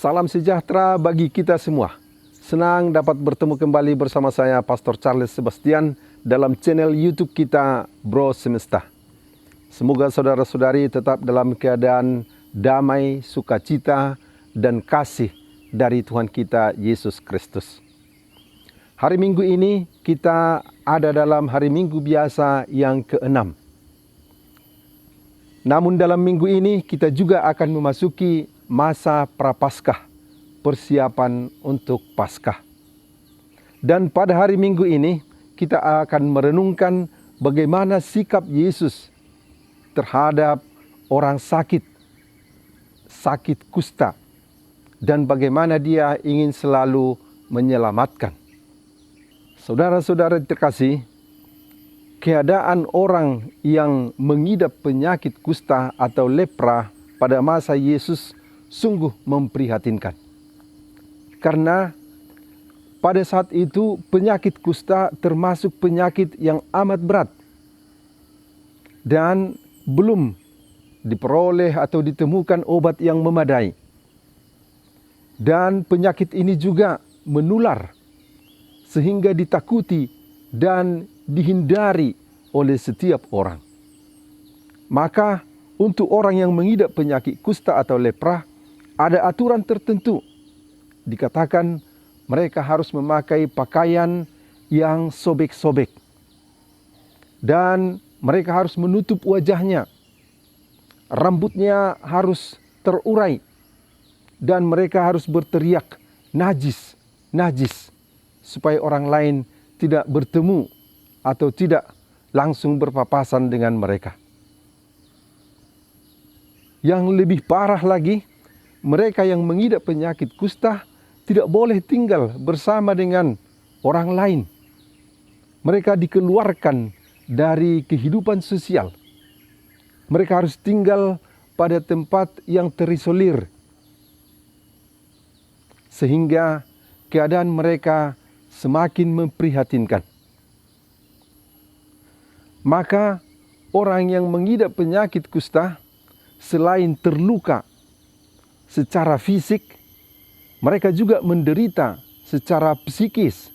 Salam sejahtera bagi kita semua. Senang dapat bertemu kembali bersama saya, Pastor Charles Sebastian, dalam channel YouTube kita, Bro Semesta. Semoga saudara-saudari tetap dalam keadaan damai, sukacita, dan kasih dari Tuhan kita, Yesus Kristus. Hari Minggu ini kita ada dalam hari Minggu biasa yang ke-6. Namun dalam minggu ini kita juga akan memasuki masa Prapaskah, persiapan untuk Paskah. Dan pada hari Minggu ini kita akan merenungkan bagaimana sikap Yesus terhadap orang sakit kusta, dan bagaimana dia ingin selalu menyelamatkan. Saudara-saudara terkasih, keadaan orang yang mengidap penyakit kusta atau lepra pada masa Yesus sungguh memprihatinkan. Karena pada saat itu penyakit kusta termasuk penyakit yang amat berat dan belum diperoleh atau ditemukan obat yang memadai. Dan penyakit ini juga menular sehingga ditakuti dan dihindari oleh setiap orang. Maka untuk orang yang mengidap penyakit kusta atau lepra, ada aturan tertentu. Dikatakan mereka harus memakai pakaian yang sobek-sobek. Dan mereka harus menutup wajahnya. Rambutnya harus terurai. Dan mereka harus berteriak, najis, najis. Supaya orang lain tidak bertemu atau tidak langsung berpapasan dengan mereka. Yang lebih parah lagi, mereka yang mengidap penyakit kusta tidak boleh tinggal bersama dengan orang lain. Mereka dikeluarkan dari kehidupan sosial. Mereka harus tinggal pada tempat yang terisolir. Sehingga keadaan mereka semakin memprihatinkan. Maka orang yang mengidap penyakit kusta selain terluka secara fisik, mereka juga menderita secara psikis.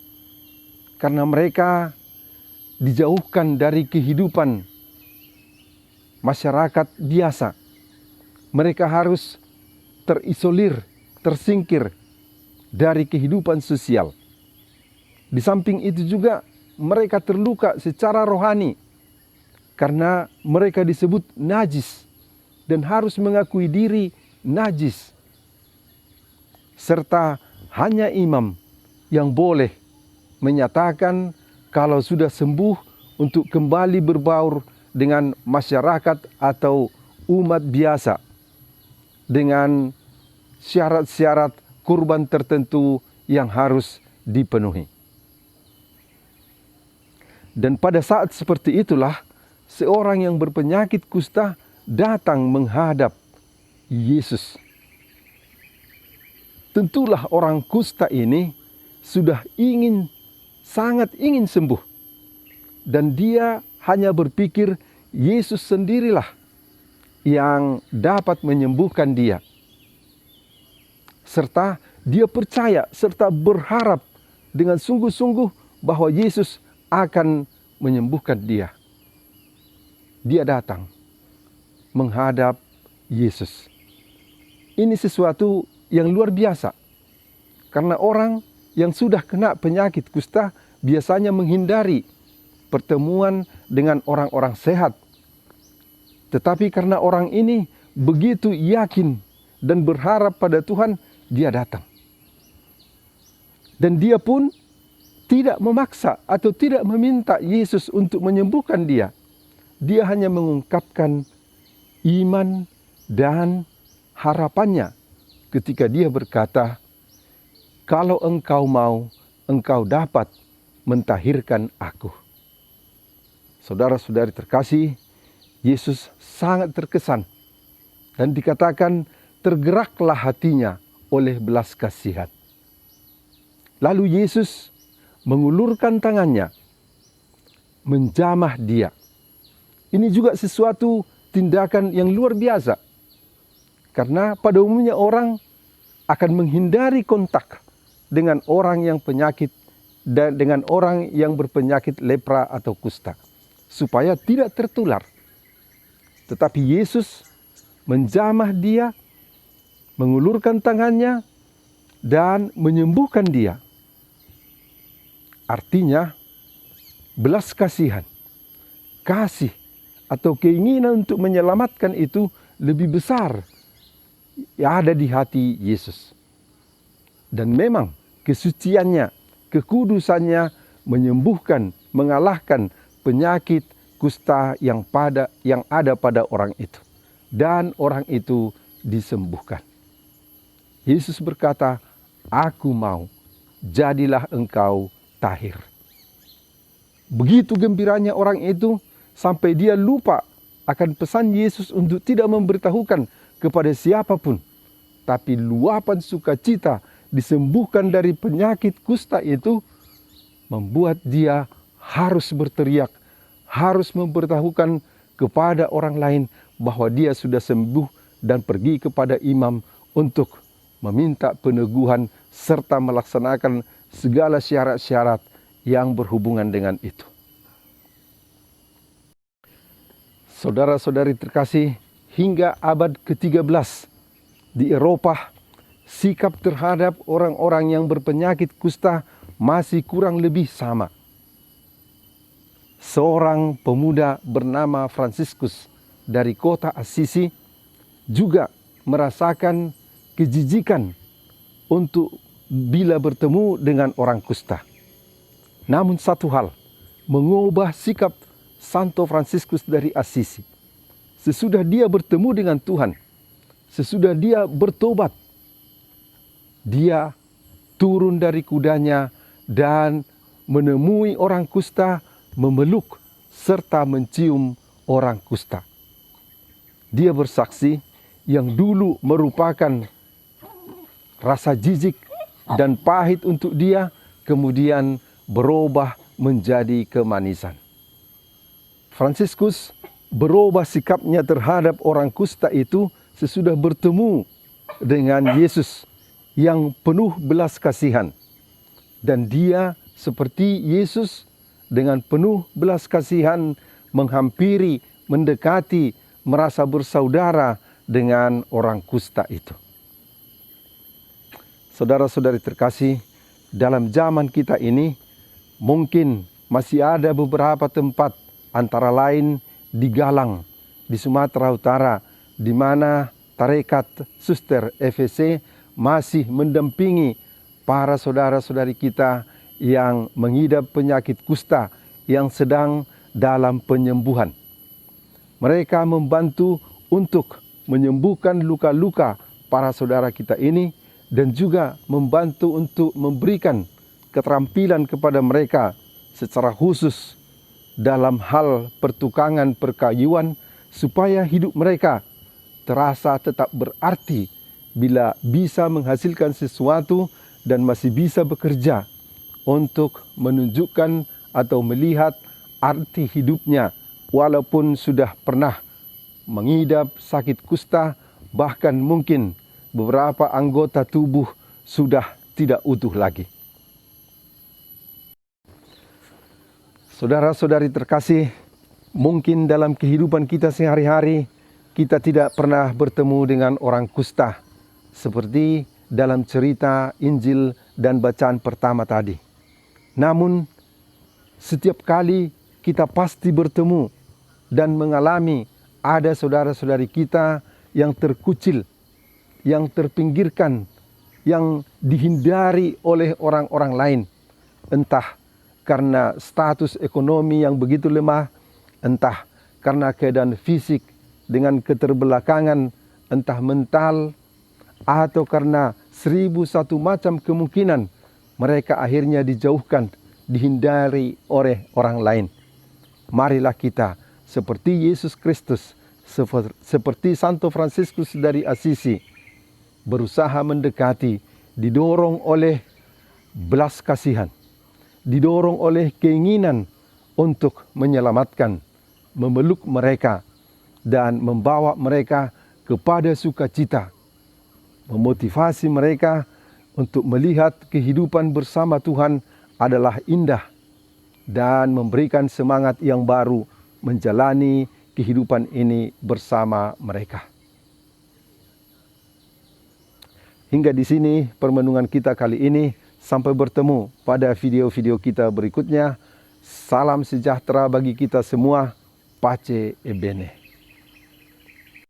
Karena mereka dijauhkan dari kehidupan masyarakat biasa. Mereka harus terisolir, tersingkir dari kehidupan sosial. Di samping itu juga mereka terluka secara rohani. Karena mereka disebut najis dan harus mengakui diri najis. Serta hanya imam yang boleh menyatakan kalau sudah sembuh untuk kembali berbaur dengan masyarakat atau umat biasa dengan syarat-syarat kurban tertentu yang harus dipenuhi. Dan pada saat seperti itulah seorang yang berpenyakit kusta datang menghadap Yesus. Tentulah orang kusta ini sudah sangat ingin sembuh. Dan dia hanya berpikir Yesus sendirilah yang dapat menyembuhkan dia. Serta dia percaya serta berharap dengan sungguh-sungguh bahwa Yesus akan menyembuhkan dia. Dia datang menghadap Yesus. Ini sesuatu yang luar biasa. Karena orang yang sudah kena penyakit kusta biasanya menghindari pertemuan dengan orang-orang sehat. Tetapi karena orang ini begitu yakin dan berharap pada Tuhan, dia datang. Dan dia pun tidak memaksa atau tidak meminta Yesus untuk menyembuhkan dia. Dia hanya mengungkapkan iman dan harapannya ketika dia berkata, "Kalau engkau mau, engkau dapat mentahirkan aku." Saudara-saudari terkasih, Yesus sangat terkesan dan dikatakan tergeraklah hatinya oleh belas kasihan. Lalu Yesus mengulurkan tangannya, menjamah dia. Ini juga sesuatu tindakan yang luar biasa. Karena pada umumnya orang akan menghindari kontak dengan orang yang penyakit dan dengan orang yang berpenyakit lepra atau kusta, supaya tidak tertular. Tetapi Yesus menjamah dia, mengulurkan tangannya, dan menyembuhkan dia. Artinya, belas kasihan, kasih, atau keinginan untuk menyelamatkan itu lebih besar yang ada di hati Yesus. Dan memang kesuciannya, kekudusannya menyembuhkan, mengalahkan penyakit kusta yang ada pada orang itu. Dan orang itu disembuhkan. Yesus berkata, "Aku mau, jadilah engkau tahir." Begitu gembiranya orang itu sampai dia lupa akan pesan Yesus untuk tidak memberitahukan kepada siapapun. Tapi luapan sukacita disembuhkan dari penyakit kusta itu membuat dia harus berteriak, harus memberitahukan kepada orang lain bahwa dia sudah sembuh dan pergi kepada imam untuk meminta peneguhan serta melaksanakan segala syarat-syarat yang berhubungan dengan itu. Saudara-saudari terkasih, hingga abad ke-13 di Eropa, sikap terhadap orang-orang yang berpenyakit kusta masih kurang lebih sama. Seorang pemuda bernama Fransiskus dari kota Assisi juga merasakan kejijikan untuk bila bertemu dengan orang kusta. Namun satu hal mengubah sikap Santo Fransiskus dari Assisi. Sesudah dia bertemu dengan Tuhan, sesudah dia bertobat, dia turun dari kudanya dan menemui orang kusta, memeluk serta mencium orang kusta. Dia bersaksi yang dulu merupakan rasa jijik dan pahit untuk dia, kemudian berubah menjadi kemanisan. Fransiskus berubah sikapnya terhadap orang kusta itu sesudah bertemu dengan Yesus yang penuh belas kasihan. Dan dia seperti Yesus dengan penuh belas kasihan menghampiri, mendekati, merasa bersaudara dengan orang kusta itu. Saudara-saudari terkasih, dalam zaman kita ini mungkin masih ada beberapa tempat, antara lain di Galang, di Sumatera Utara, di mana tarekat Suster FEC masih mendampingi para saudara-saudari kita yang mengidap penyakit kusta yang sedang dalam penyembuhan. Mereka membantu untuk menyembuhkan luka-luka para saudara kita ini dan juga membantu untuk memberikan keterampilan kepada mereka secara khusus dalam hal pertukangan perkayuan supaya hidup mereka terasa tetap berarti bila bisa menghasilkan sesuatu dan masih bisa bekerja untuk menunjukkan atau melihat arti hidupnya walaupun sudah pernah mengidap sakit kusta, bahkan mungkin beberapa anggota tubuh sudah tidak utuh lagi. Saudara-saudari terkasih, mungkin dalam kehidupan kita sehari-hari kita tidak pernah bertemu dengan orang kusta seperti dalam cerita Injil dan bacaan pertama tadi. Namun setiap kali kita pasti bertemu dan mengalami ada saudara-saudari kita yang terkucil, yang terpinggirkan, yang dihindari oleh orang-orang lain, entah karena status ekonomi yang begitu lemah, entah karena keadaan fisik dengan keterbelakangan, entah mental, atau karena 1001 macam kemungkinan mereka akhirnya dijauhkan, dihindari oleh orang lain. Marilah kita seperti Yesus Kristus, seperti Santo Fransiskus dari Assisi, berusaha mendekati, didorong oleh belas kasihan, didorong oleh keinginan untuk menyelamatkan, memeluk mereka, dan membawa mereka kepada sukacita memotivasi mereka untuk melihat kehidupan bersama Tuhan adalah indah dan memberikan semangat yang baru menjalani kehidupan ini bersama mereka. Hingga di sini permenungan kita kali ini. Sampai bertemu pada video-video kita berikutnya. Salam sejahtera bagi kita semua. Pace e bene.